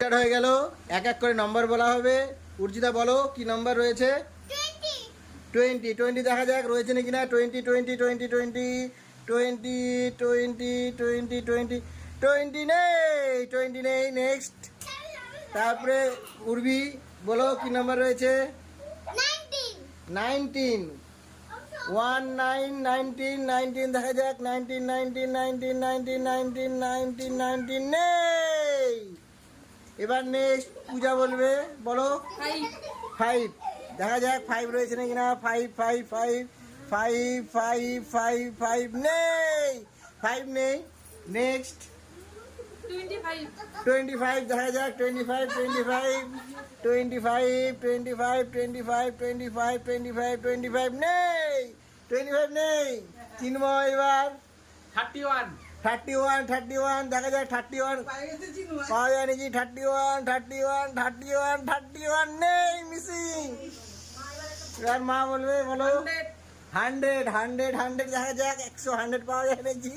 Start হয়ে গেল। এক এক করে নম্বর বলা হবে। উর্জিতা বলো কি নম্বর রয়েছে? 20। 20 দেখা যাক রয়েছে নাকি না। 20 20 20 20 20 20 20 20 20 নেই, 20 নেই। নেক্সট। তারপরে উর্বি বলো কি নাম্বার রয়েছে? 19। 19 19 19 দেখা যাক। 19 19 19 19 19 19 19 নেই। এবার নেক্সট পূজা বলবে, বলো 5 দেখা যাক 5 রয়েছে নাকি না। 5 5 5 5 5 5 5 নেই, 5 নেই। নেক্সট 25 দেখা যাক। 25 25 25 25 25 25 25 25 নেই, 25 নেই। চিন্ময় এবার 31 31 31 দেখা যাক। 31 পাওয়া যায় নাকি? 31 31 31 31 নেই, মিসিং। এবার মা বলবে, বলো 100 100 100 দেখা যাক। 100 100 পাওয়া যায় নাকি?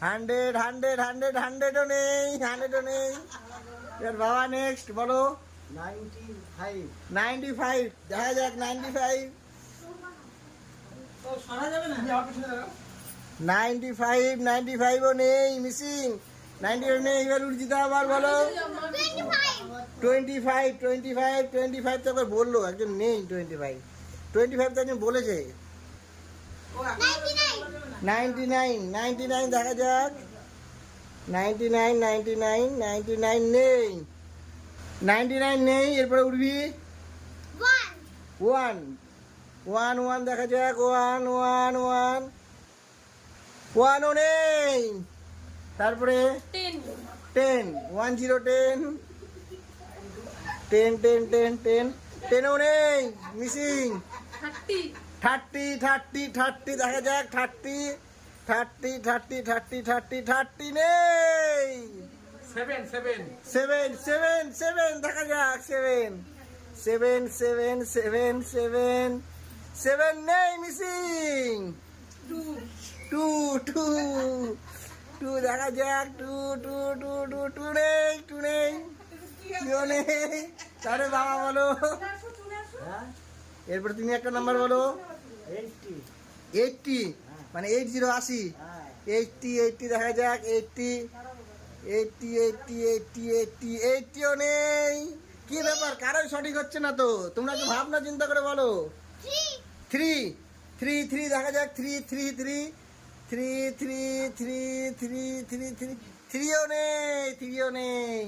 100 100 100 100ও নেই, 100ও নেই। এবার বাবা নেক্সট বলো 95 95 দেখা যাক। 95 95 95ও নেই, মিসিং। 95 নেই। এবার উর্জিতা আবার বলো 25 25 25 তো একবার বললো, একজন নেই। 25 25 তো একজন বলেছে। 99 99 দেখা যাক। 99 99 99 নেই, 99 নেই। এরপরে উঠবি 1 1 1 দেখা যাক। 1 1 1 1ও নেই। তারপরে 10 1 0 10 10 10 10 10 10ও নেই, মিসিং। 30 30 30 দেখা যাক। 30 30 30 30 30 30 নেই। 7 7 7 7 7 দেখা যাক। 7 7 7 7 7 7 নেই, মিসিং। 2 2 2 দেখা যাক। 2 2 2 2 2 নেই, 2 নেই, 2 নেই। তাহলে বাবা বলো। এরপর তুমি একটা নাম্বার বলো। 80 80 মানে 80 80 80 80 দেখা যাক। 80 80 80 80 80 80ও নেই। কি ব্যাপার, কারোই সঠিক হচ্ছে না তো? তোমরা একটু ভাবনা চিন্তা করে বলো। 3 3 3 দেখা যাক। 3 3 3 3 3 3 3 3 3 3ও নেই, 3ও নেই।